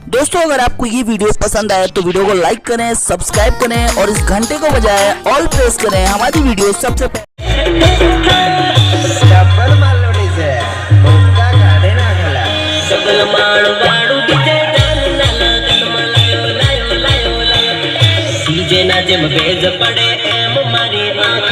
दोस्तों अगर आपको ये वीडियो पसंद आए तो वीडियो को लाइक करें, सब्सक्राइब करें और इस घंटे को बजाय ऑल प्रेस करें। हमारी वीडियो सबसे जेम भेज पड़े एम मारी आँख